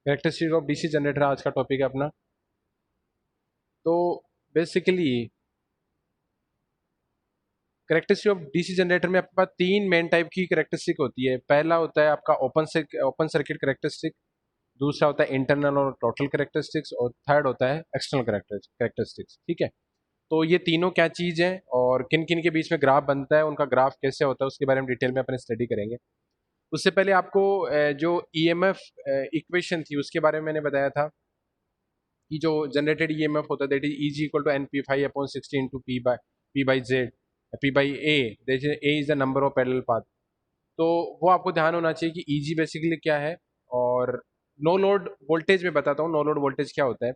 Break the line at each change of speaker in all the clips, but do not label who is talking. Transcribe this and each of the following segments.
Characteristic of DC generator आज का topic है अपना। तो basically characteristic of DC generator में आपके पास तीन मेन टाइप की कैरेक्टरिस्टिक होती है। पहला होता है आपका ओपन सर्किट कैरेक्टरिस्टिक, दूसरा होता है इंटरनल और टोटल कैरेक्टरिस्टिक्स, और थर्ड होता है एक्सटर्नल कैरेक्टरिस्टिक्स। ठीक है, तो ये तीनों क्या चीज़ है और किन किन के बीच में ग्राफ बनता है, उनका ग्राफ कैसे होता है, उसके बारे में डिटेल में अपन स्टडी करेंगे। उससे पहले आपको जो ईएमएफ इक्वेशन थी उसके बारे में मैंने बताया था कि जो जनरेटेड ईएमएफ होता है that is E g equal to N P five upon 60 into P by Z, P by A, A is the number of parallel path. तो वो आपको ध्यान होना चाहिए कि ईजी बेसिकली क्या है। और नो लोड वोल्टेज में बताता हूँ नो लोड वोल्टेज क्या होता है।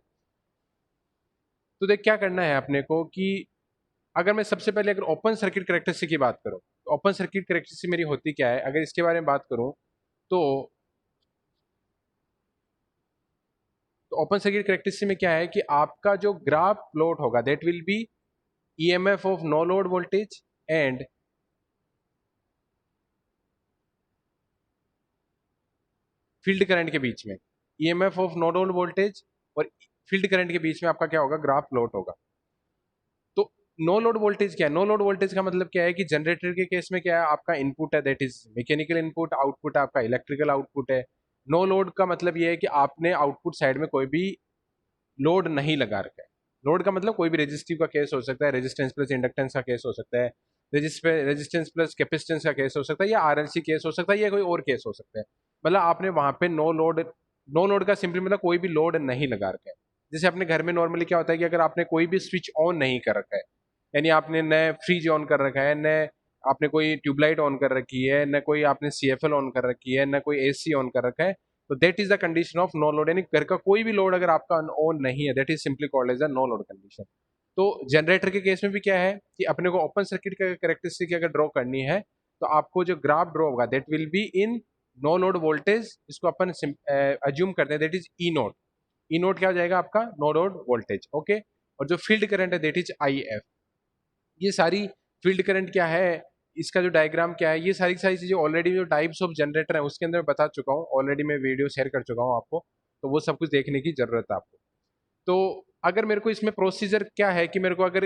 तो देख क्या करना है अपने को कि अगर मैं सबसे पहले अगर ओपन सर्किट कैरेक्टरिस्टिक की बात करूँ तो ओपन सर्किट कैरेक्टरिस्टिक मेरी होती क्या है, अगर इसके बारे में बात करूँ तो ओपन सर्किट कैरेक्टरिस्टिक में क्या है कि आपका जो ग्राफ प्लॉट होगा that will be EMF of no load voltage and field current के बीच में, EMF of no load voltage और फील्ड करंट के बीच में आपका क्या होगा, ग्राफ प्लॉट होगा। तो नो लोड वोल्टेज क्या है, नो लोड वोल्टेज का मतलब क्या है कि जनरेटर के केस में क्या है, आपका इनपुट है that is mechanical input, output आपका इलेक्ट्रिकल आउटपुट है। नो लोड का मतलब ये है कि आपने आउटपुट साइड में कोई भी लोड नहीं लगा रखा है। लोड का मतलब कोई भी रेजिस्टिव का केस हो सकता है, रेजिस्टेंस प्लस इंडक्टेंस का केस हो सकता है, रेजिस्टेंस प्लस कैपेसिटेंस का केस हो सकता है, या आरएलसी केस हो सकता है, या कोई और केस हो सकता है। मतलब आपने वहां पे नो लोड का सिंपली मतलब कोई भी लोड नहीं लगा रखा है। जैसे अपने घर में नॉर्मली क्या होता है कि अगर आपने कोई भी स्विच ऑन नहीं कर रखा है, यानी आपने न फ्रिज ऑन कर रखा है, न आपने कोई ट्यूबलाइट ऑन कर रखी है, न कोई आपने सीएफएल ऑन कर रखी है, न कोई एसी ऑन कर रखा है, तो that is the condition of no load. यानी घर का कोई भी लोड अगर आपका ऑन नहीं है that is simply called as a no load condition. तो जनरेटर के केस में भी क्या है कि अपने को ओपन सर्किट का कैरेक्टरिस्टिक अगर ड्रॉ करनी है तो आपको जो ग्राफ ड्रॉ होगा that will be in no load voltage, इसको अपन अज्यूम करते हैं that is E nought. E nought क्या हो जाएगा आपका, नो लोड वोल्टेज। ओके, और जो फील्ड करंट है दैट इज आई एफ। ये सारी फील्ड करंट क्या है, इसका जो डायग्राम क्या है, ये सारी सारी चीजें ऑलरेडी जो टाइप्स ऑफ जनरेटर है उसके अंदर बता चुका हूँ, ऑलरेडी मैं वीडियो शेयर कर चुका हूँ आपको, तो वो सब कुछ देखने की जरूरत है आपको। तो अगर मेरे को इसमें प्रोसीजर क्या है कि मेरे को अगर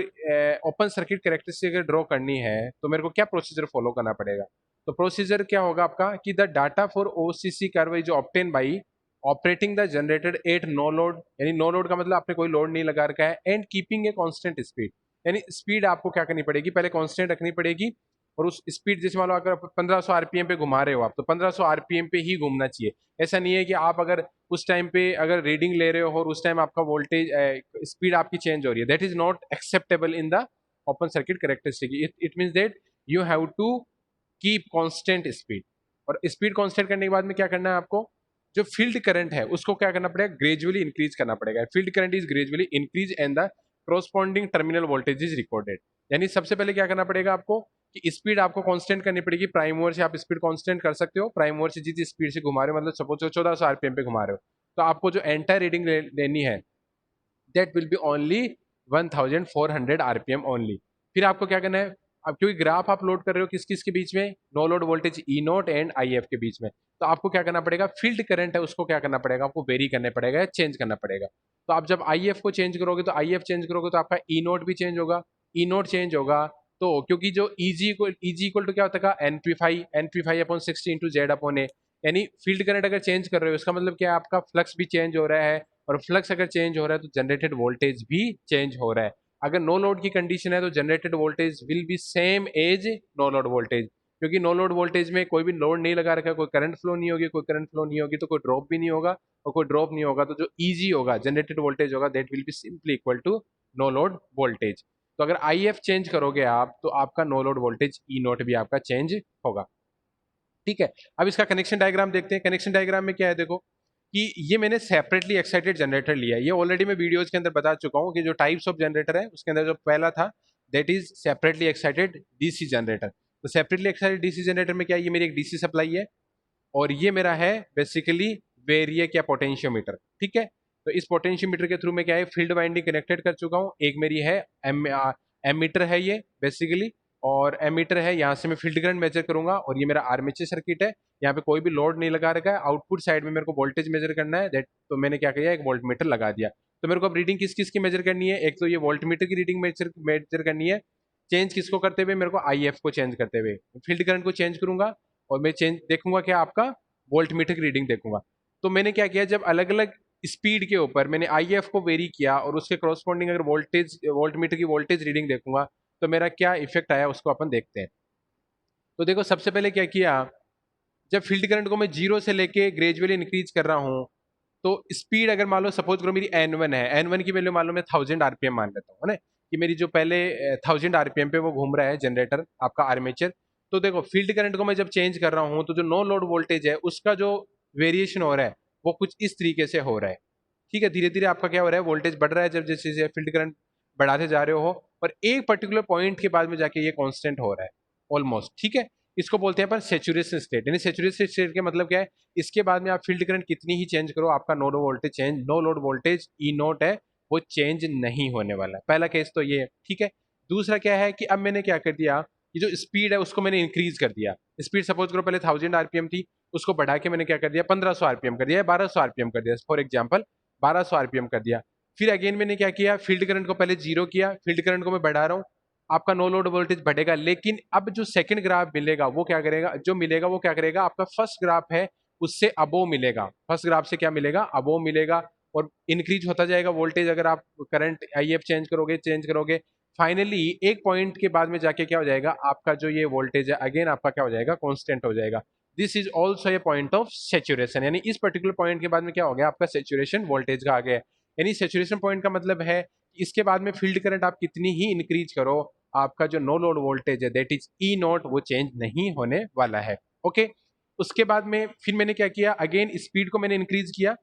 ओपन सर्किट कैरेक्टरिस्टिक अगर ड्रॉ करनी है तो मेरे को क्या प्रोसीजर फॉलो करना पड़ेगा। तो प्रोसीजर क्या होगा आपका कि the data for OCC curve is obtain by operating the generator at no load, यानी नो लोड का मतलब आपने कोई लोड नहीं लगा रखा है, and keeping a constant speed. यानी स्पीड आपको क्या करनी पड़ेगी, पहले कांस्टेंट रखनी पड़ेगी, और उस स्पीड जैसे मान लो अगर 1500 आरपीएम पे घुमा रहे हो आप तो 1500 आरपीएम पे ही घूमना चाहिए। ऐसा नहीं है कि आप अगर उस टाइम पे अगर रीडिंग ले रहे हो और उस टाइम आपका वोल्टेज स्पीड आपकी चेंज हो रही है, that is not acceptable in the open circuit characteristic. It means that you have to keep constant speed. और स्पीड कांस्टेंट करने के बाद में क्या करना है आपको, जो फील्ड करंट है उसको क्या करना पड़ेगा, ग्रेजुअली इंक्रीज करना पड़ेगा। Field current is gradually increase and the corresponding terminal voltage is recorded. यानी सबसे पहले क्या करना पड़ेगा आपको कि स्पीड आपको कांस्टेंट करनी पड़ेगी। प्राइम मूवर से आप स्पीड कांस्टेंट कर सकते हो, प्राइम मूवर से जिस स्पीड से घुमा रहे हो, मतलब सपोज 1400 आरपीएम पे घुमा रहे हो, तो आपको जो एंटायर रीडिंग लेनी है that will B only 1400 RPM only. फिर आपको क्या करना है, अब क्योंकि ग्राफ आप लोड कर रहे हो किस किस के बीच में, no load voltage E nought and I F के बीच में, तो आपको क्या करना पड़ेगा, फील्ड करंट है उसको क्या करना पड़ेगा, आपको वेरी करना पड़ेगा या चेंज करना पड़ेगा। तो आप जब आई एफ को चेंज करोगे तो आई एफ चेंज करोगे तो आपका ई नोट भी चेंज होगा, ई नोट चेंज होगा। तो क्योंकि जो ईजी इक्वल टू क्या होता है, N P five upon 60 into Z upon A. यानी फील्ड करंट अगर चेंज कर रहे हो इसका मतलब क्या है, आपका फ्लक्स भी चेंज हो रहा है, और फ्लक्स अगर चेंज हो रहा है तो जनरेटेड वोल्टेज भी चेंज हो रहा है। अगर नो लोड की कंडीशन है तो generated voltage will be same as no load voltage, क्योंकि नो लोड वोल्टेज में कोई भी लोड नहीं लगा रखा है, कोई करंट फ्लो नहीं होगी, कोई करंट फ्लो नहीं होगी तो कोई ड्रॉप भी नहीं होगा, और कोई ड्रॉप नहीं होगा तो जो ईजी होगा जनरेटेड वोल्टेज होगा that will be simply equal to no load voltage. तो अगर आई एफ चेंज करोगे आप तो आपका no load voltage E naught भी आपका चेंज होगा। ठीक है, अब इसका कनेक्शन डायग्राम देखते हैं। कनेक्शन डायग्राम में क्या है, देखो कि ये मैंने सेपरेटली एक्साइटेड जनरेटर लिया है। ये ऑलरेडी मैं वीडियोस के अंदर बता चुका हूँ कि जो टाइप्स ऑफ जनरेटर है उसके अंदर जो पहला था that is separately excited DC generator. तो सेपरेटली एक्साइटेड डीसी जनरेटर में क्या है, ये मेरी एक डीसी सप्लाई है और ये मेरा है बेसिकली वेरिएक या पोटेंशियोमीटर। ठीक है, तो इस पोटेंशियोमीटर के थ्रू में क्या है, फील्ड वाइंडिंग कनेक्टेड कर चुका हूँ। एक मेरी है एमीटर है ये बेसिकली, और एमीटर है, यहाँ से मैं फील्ड करंट मेजर करूंगा, और ये मेरा आर्मेचर सर्किट है। यहाँ पे कोई भी लोड नहीं लगा रखा है, आउटपुट साइड में मेरे को वोल्टेज मेजर करना है, दैट तो मैंने क्या किया, एक वोल्ट मीटर लगा दिया। तो मेरे को अब रीडिंग किस किस की मेजर करनी है, एक तो ये वोल्ट मीटर की रीडिंग मेजर करनी है, चेंज किसको करते हुए, मेरे को आई एफ को चेंज करते हुए, फील्ड करंट को चेंज करूंगा और मैं चेंज देखूंगा क्या, आपका वोल्ट मीटर की रीडिंग देखूंगा। तो मैंने क्या किया, जब अलग अलग स्पीड के ऊपर मैंने आई एफ को वेरी किया और उसके करस्पॉन्डिंग अगर वोल्ट मीटर की वोल्टेज रीडिंग देखूंगा तो मेरा क्या इफेक्ट आया उसको अपन देखते हैं। तो देखो सबसे पहले क्या किया, जब फील्ड करंट को मैं जीरो से लेके ग्रेजुअली इंक्रीज कर रहा हूँ, तो स्पीड अगर मान लो सपोज करो मेरी N1 है, N1 की वैल्यू मान लो मैं 1000 आरपीएम मान लेता हूँ, है ना, कि मेरी जो पहले 1000 आरपीएम पे वो घूम रहा है जनरेटर आपका आर्मेचर। तो देखो फील्ड करंट को मैं जब चेंज कर रहा हूँ तो जो नो लोड वोल्टेज है उसका जो वेरिएशन हो रहा है वो कुछ इस तरीके से हो रहा है। ठीक है, धीरे धीरे आपका क्या हो रहा है, वोल्टेज बढ़ रहा है जब जैसे फील्ड करंट बढ़ाते जा रहे हो, और एक पर्टिकुलर पॉइंट के बाद में जाके ये कांस्टेंट हो रहा है ऑलमोस्ट। ठीक है, इसको बोलते हैं अपन सेचुरेशन स्टेट, यानी सेचुरेशन स्टेट का मतलब क्या है, इसके बाद में आप फील्ड करंट कितनी ही चेंज करो आपका no load voltage E nought है वो चेंज नहीं होने वाला। पहला केस तो ये है। ठीक है, दूसरा क्या है कि अब मैंने क्या कर दिया, ये जो स्पीड है उसको मैंने इंक्रीज कर दिया। स्पीड सपोज करो पहले 1000 आरपीएम थी, उसको बढ़ा के मैंने क्या कर दिया, 1500 आरपीएम कर दिया, 1200 आरपीएम कर दिया, फॉर एग्जाम्पल 1200 आरपीएम कर दिया। फिर अगेन मैंने क्या किया, फील्ड करंट को पहले जीरो किया, फील्ड करंट को मैं बढ़ा रहा हूँ, आपका नो लोड वोल्टेज बढ़ेगा, लेकिन अब जो सेकंड ग्राफ मिलेगा वो क्या करेगा, जो मिलेगा वो क्या करेगा, आपका फर्स्ट ग्राफ है उससे अबो मिलेगा, फर्स्ट ग्राफ से क्या मिलेगा, अबो मिलेगा, और इंक्रीज होता जाएगा वोल्टेज। अगर आप करंट आई एफ चेंज करोगे फाइनली एक पॉइंट के बाद में जाके क्या हो जाएगा, आपका जो ये वोल्टेज है अगेन आपका क्या हो जाएगा, कांस्टेंट हो जाएगा। This is also a point of saturation, यानी इस पर्टिकुलर पॉइंट के बाद में क्या हो गया, आपका सेचुरेशन वोल्टेज का आ गया। यानी सेचुरेशन पॉइंट का मतलब है कि इसके बाद में फील्ड करंट आप कितनी ही इंक्रीज करो, आपका जो नो लोड वोल्टेज है दैट इज ई नॉट वो चेंज नहीं होने वाला है। ओके, उसके बाद में फिर मैंने क्या किया, अगेन स्पीड को मैंने इंक्रीज किया,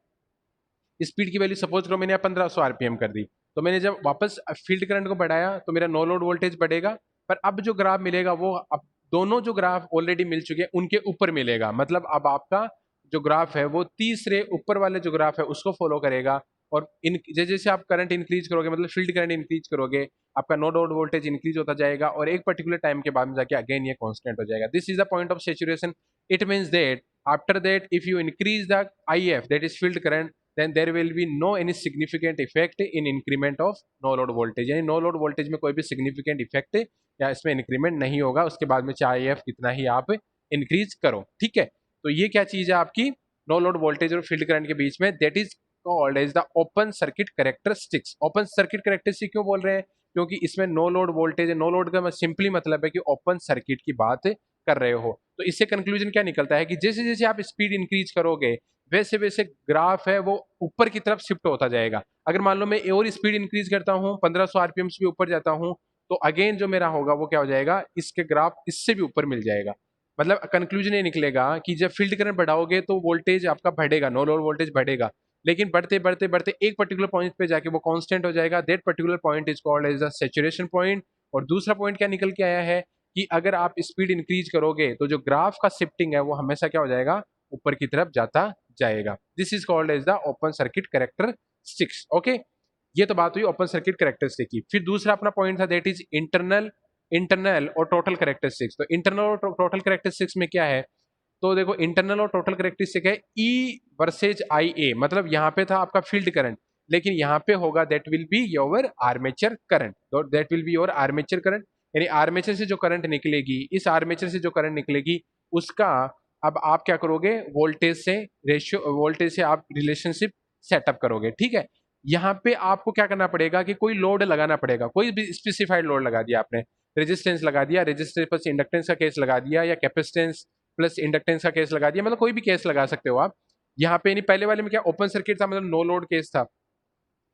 स्पीड की वैल्यू सपोज करो मैंने 1500 आरपीएम कर दी, तो मैंने जब वापस फील्ड करंट को बढ़ाया तो मेरा नो लोड वोल्टेज बढ़ेगा, पर अब जो ग्राफ मिलेगा वो अब दोनों जो ग्राफ ऑलरेडी मिल चुके हैं उनके ऊपर मिलेगा, मतलब अब आपका जो ग्राफ है वो तीसरे ऊपर वाले जो ग्राफ है उसको फॉलो करेगा। और इन जैसे जैसे आप करंट इंक्रीज करोगे, मतलब फील्ड करंट इंक्रीज करोगे, आपका नो लोड वोल्टेज इंक्रीज होता जाएगा और एक पर्टिकुलर टाइम के बाद में जाके अगेन ये कांस्टेंट हो जाएगा। This is the point of saturation. It means that after that if you increase the IF that is field current then there will be no any significant effect in increment of no load voltage, यानी no load voltage में कोई भी significant effect या इसमें increment नहीं होगा उसके बाद में चाहे IF कितना ही आप इंक्रीज करो। ठीक है, तो ये क्या चीज है आपकी नो लोड वोल्टेज और फील्ड करंट के बीच में, that is called as the open circuit characteristics. Open circuit characteristic क्यों बोल रहे हैं, क्योंकि इसमें no load voltage, no load का सिंपली मतलब है कि ओपन सर्किट की बात कर रहे हो। तो इससे कंक्लूजन क्या निकलता है कि जैसे जैसे आप स्पीड इंक्रीज करोगे वैसे वैसे ग्राफ है वो ऊपर की तरफ शिफ्ट होता जाएगा। अगर मान लो मैं और स्पीड इंक्रीज करता हूँ 1500 आरपीएम से भी ऊपर जाता हूँ, तो अगेन जो मेरा होगा वो क्या हो जाएगा, इसके ग्राफ इससे भी ऊपर मिल जाएगा। मतलब कंक्लूजन ये निकलेगा कि जब फील्ड करंट बढ़ाओगे तो वोल्टेज आपका बढ़ेगा, नो लोड वोल्टेज बढ़ेगा, लेकिन बढ़ते बढ़ते बढ़ते एक पर्टिकुलर पॉइंट पे जाके वो कांस्टेंट हो जाएगा। That particular point is called as the saturation point. और दूसरा पॉइंट क्या निकल के आया है कि अगर आप स्पीड इंक्रीज करोगे तो जो ग्राफ का शिफ्टिंग है वो हमेशा क्या हो जाएगा, ऊपर की तरफ जाता जाएगा। This is called as the open circuit characteristics. Okay, ये तो बात हुई ओपन सर्किट कैरेक्टरिस्टिक की। फिर दूसरा अपना पॉइंट था दैट इज इंटरनल और टोटल कैरेक्टरिस्टिक्स। तो इंटरनल और टोटल कैरेक्टरिस्टिक्स में क्या है, तो देखो इंटरनल और टोटल कैरेक्टरिस्टिक है ई वर्सेज आई ए, मतलब यहाँ पे था आपका फील्ड करंट, लेकिन यहाँ पे होगा that will be your armature current, that will be your armature current. यानी आर्मेचर से जो करंट निकलेगी, इस आर्मेचर से जो करंट निकलेगी उसका अब आप क्या करोगे, वोल्टेज से आप रिलेशनशिप सेटअप करोगे। ठीक है, यहाँ पे आपको क्या करना पड़ेगा कि कोई लोड लगाना पड़ेगा, कोई भी स्पेसिफाइड लोड लगा दिया आपने, रेजिस्टेंस लगा दिया, रेजिस्टेंस प्लस इंडक्टेंस का केस लगा दिया, या कैपेसिटेंस प्लस इंडक्टेंस का केस लगा दिया, मतलब कोई भी केस लगा सकते हो आप। यहाँ पे नहीं, पहले वाले में क्या ओपन सर्किट था, मतलब नो लोड केस था,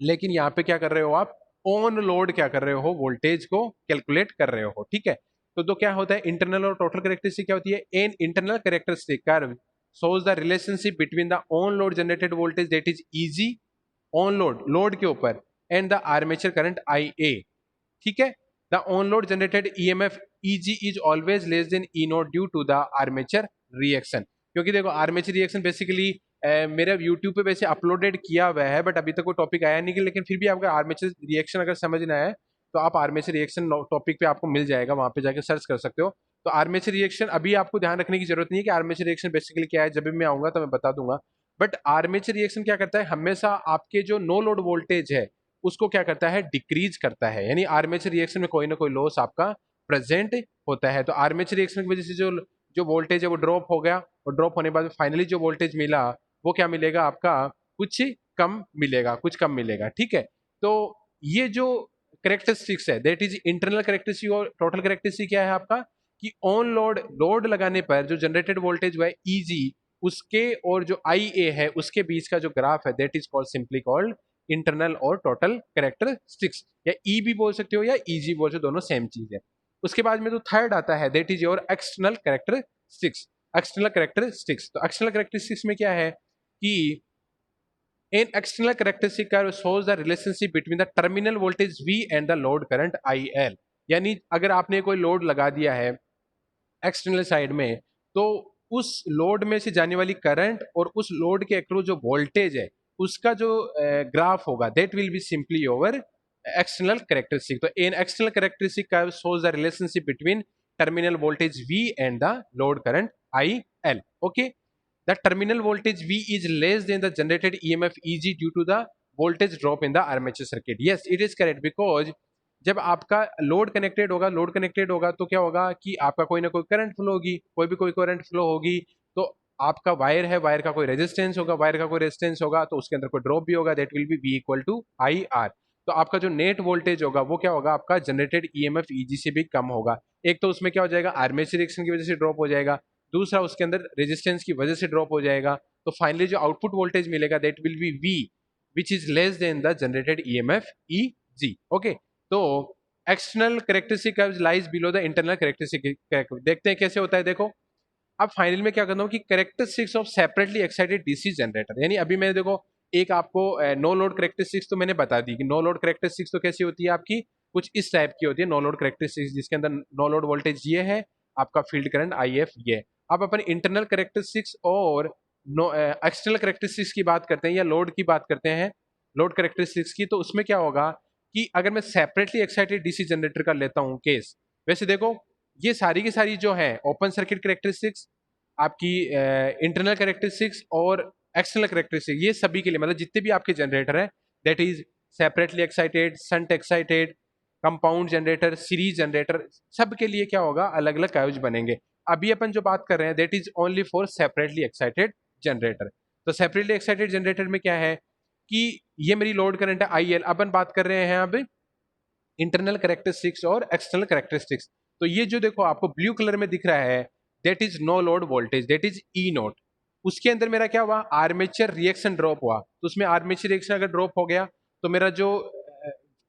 लेकिन यहाँ पे क्या कर रहे हो आप, ऑन लोड क्या कर रहे हो, वोल्टेज को कैलकुलेट कर रहे हो। ठीक है, तो क्या होता है इंटरनल और टोटल कैरेक्टरिस्टिक क्या होती है, an internal characteristic curve shows the relationship between the on load generated voltage that is Eg on load के ऊपर and the armature current IA। ठीक है, the on load generated EMF Eg is always less than E nought due to the armature reaction. क्योंकि देखो armature reaction basically मेरा YouTube पे वैसे uploaded किया हुआ है बट अभी तक कोई टॉपिक आया नहीं, लेकिन फिर भी आपका आर्मेचर रिएक्शन अगर समझना है तो आप आर्मेचर रिएक्शन टॉपिक पे आपको मिल जाएगा, वहां पे जाके सर्च कर सकते हो। तो आर्मेचर रिएक्शन अभी आपको ध्यान रखने की जरूरत नहीं है कि आर्मेचर रिएक्शन बेसिकली क्या है, जब भी मैं आऊंगा तो मैं बता दूंगा। बट आर्मेचर रिएक्शन क्या करता है, हमेशा आपके जो नो लोड वोल्टेज है उसको क्या करता है, डिक्रीज करता है। यानी आर्मेचर रिएक्शन में कोई ना कोई लॉस आपका प्रेजेंट होता है। तो आर्मेचर रिएक्शन की वजह से जो जो वोल्टेज है वो ड्रॉप हो गया, और ड्रॉप होने के बाद फाइनली जो वोल्टेज मिला वो क्या मिलेगा आपका, कुछ कम मिलेगा, कुछ कम मिलेगा। ठीक है, तो ये जो करेक्टरिस्टिक्स है दैट इज इंटरनल करेक्टरिस्टिक, और टोटल करेक्टरिस्टिक क्या है आपका, कि ऑन लोड लोड लगाने पर जो जनरेटेड वोल्टेज हुआ है ईजी, उसके और जो आई ए है उसके बीच का जो ग्राफ है that is called simply called internal और टोटल करेक्टरिस्टिक्स, या ई भी बोल सकते हो या ईजी बोल सकते हो, दोनों सेम चीज है। उसके बाद में जो थर्ड आता है that is your external characteristics. External characteristics, तो एक्सटर्नल करेक्टरिस्टिक्स में क्या है कि an external characteristic curve shows the relationship between the terminal voltage V and the load current IL। यानी अगर आपने कोई लोड लगा दिया है एक्सटर्नल साइड में, तो उस लोड में से जाने वाली करंट और उस लोड के अक्रॉस जो वोल्टेज है उसका जो ग्राफ होगा that will be simply over external characteristic. तो in external characteristic curve shows the relationship between terminal voltage V and the load current IL। Okay, the terminal voltage V is less than the generated EMF EG due to the voltage drop in the armature circuit। Yes, it is correct because जब आपका load connected होगा, load connected होगा तो क्या होगा कि आपका कोई ना कोई करंट फ्लो होगी, कोई करंट फ्लो होगी, तो आपका वायर है, वायर का कोई रेजिस्टेंस होगा, वायर का कोई रेजिस्टेंस होगा तो उसके अंदर कोई ड्रॉप भी होगा, that will be V equal to I R. तो आपका जो नेट वोल्टेज होगा वो क्या होगा, आपका जनरेटेड EMF EG से भी कम होगा। एक तो उसमें क्या हो जाएगा, आर्मेचर रिएक्शन की वजह से ड्रॉप हो जाएगा, दूसरा उसके अंदर रेजिस्टेंस की वजह से ड्रॉप हो जाएगा। तो फाइनली जो आउटपुट वोल्टेज मिलेगा that will be V which is less than the generated EMF EG। Okay, तो external characteristic curves lies below the internal characteristic. देखते हैं कैसे होता है, देखो अब फाइनल में क्या करता हूँ कि characteristics of separately excited DC generator, यानी अभी मैं देखो एक आपको नो लोड करेक्टरिस्टिक्स तो मैंने बता दी कि नो लोड करेक्टरिस्टिक्स तो कैसी होती है आपकी, कुछ इस टाइप की होती है नो लोड करेक्टरिस्टिक्स, जिसके अंदर नो लोड वोल्टेज ये है, आपका फील्ड करंट IF ये। अब अपन इंटरनल करेक्टरिस्टिक्स और नो एक्सटर्नल करेक्टरिस्टिक्स की बात करते हैं या लोड की बात करते हैं, लोड करेक्टरिस्टिक्स की, तो उसमें क्या होगा कि अगर मैं सेपरेटली एक्साइटेड डीसी जनरेटर का लेता हूँ केस, वैसे देखो ये सारी की सारी जो है ओपन सर्किट करेक्टरिस्टिक्स, आपकी इंटरनल करेक्टरिस्टिक्स और एक्सटर्नल करेक्टरिस्टिक्स, ये सभी के लिए मतलब जितने भी आपके जनरेटर है that is separately excited, shunt excited, compound generator, series generator, सब के लिए क्या होगा, अलग अलग काउज बनेंगे। अभी अपन जो बात कर रहे हैं that is only for separately excited generator. तो सेपरेटली एक्साइटेड जनरेटर में क्या है कि ये मेरी लोड करंट है IL। अपन बात कर रहे हैं अब इंटरनल करेक्टरिस्टिक्स और एक्सटर्नल करेक्टरिस्टिक्स। तो ये जो देखो आपको ब्लू कलर में दिख रहा है that is no load voltage, that is E nought. उसके अंदर मेरा क्या हुआ, आर्मेचर रिएक्शन ड्रॉप हुआ, तो उसमें आर्मेचर रिएक्शन अगर ड्रॉप हो गया तो मेरा जो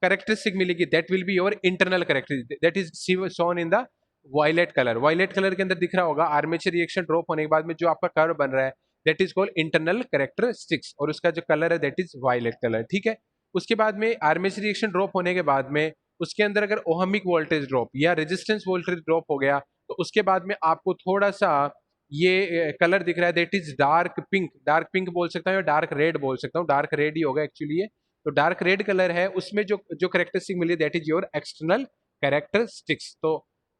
करेक्टरिस्टिक मिलेगी that will be your internal characteristic, that is shown in the violet colour. Violet colour के अंदर दिख रहा होगा आर्मेचर रिएक्शन ड्रॉप होने के बाद में जो आपका कर्व बन रहा है that is called internal characteristics, और उसका जो कलर है दैट इज वायलेट कलर। ठीक है, उसके बाद में आर्मेचर रिएक्शन ड्रॉप होने के बाद में उसके अंदर अगर ओहमिक वोल्टेज ड्रॉप या रेजिस्टेंस वोल्टेज ड्रॉप हो गया तो उसके बाद में आपको थोड़ा सा ये कलर दिख रहा है that is dark pink, dark pink बोल सकता हूँ या डार्क रेड बोल सकता हूँ, डार्क रेड ही होगा एक्चुअली ये। तो डार्क रेड कलर है, उसमें जो जो करेक्टरिस्टिक मिली that is your external characteristics. तो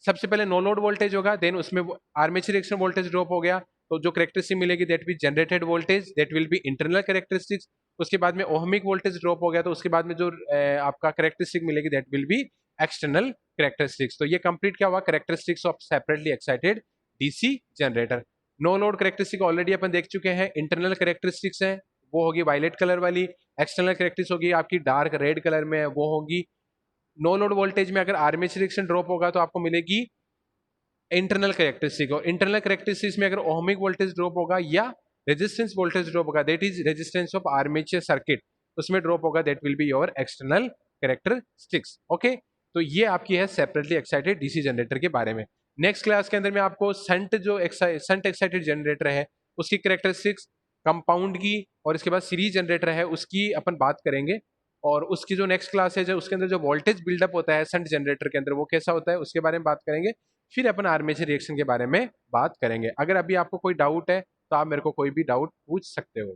सबसे पहले नो लोड वोल्टेज होगा, देन उसमें आर्मेचर रिएक्शन वोल्टेज ड्रॉप हो गया, तो जो करेक्टरिस्टिक मिलेगी that will generated voltage that will be internal characteristics. उसके बाद में ओहमिक वोल्टेज ड्रॉप हो गया तो उसके बाद में जो आपका करेक्टरिस्टिक मिलेगी that will be external characteristics. तो ये कंप्लीट क्या हुआ, characteristics of separately excited DC generator. No load characteristic already अपन देख चुके हैं, इंटरनल करेक्टरिस्टिक्स है वो होगी वायलेट कलर वाली, एक्सटर्नल करेक्टरिस्टिक्स होगी आपकी डार्क रेड कलर में, वो होगी नो लोड वोल्टेज में अगर आर्मेचर रिएक्शन ड्रॉप होगा तो आपको मिलेगी इंटरनल करेक्टरिस्टिक, और इंटरनल करेक्टरिस्टिक्स में अगर ओहमिक वोल्टेज ड्रॉप होगा या रेजिस्टेंस वोल्टेज ड्रॉप होगा that is resistance of armature circuit, उसमें ड्रॉप होगा that will be your external characteristics. Okay, तो ये आपकी है सेपरेटली एक्साइटेड डीसी जनरेटर के बारे में। नेक्स्ट क्लास के अंदर में आपको संट संट एक्साइटेड जनरेटर है उसकी करेक्टरिस्टिक्स, कंपाउंड की और इसके बाद सीरीज जनरेटर है उसकी अपन बात करेंगे, और उसकी जो नेक्स्ट क्लास है जो उसके अंदर जो वोल्टेज बिल्डअप होता है संट जनरेटर के अंदर वो कैसा होता है उसके बारे में बात करेंगे। फिर अपन आर्मेचर रिएक्शन के बारे में बात करेंगे। अगर अभी आपको कोई डाउट है तो आप मेरे को कोई भी डाउट पूछ सकते हो।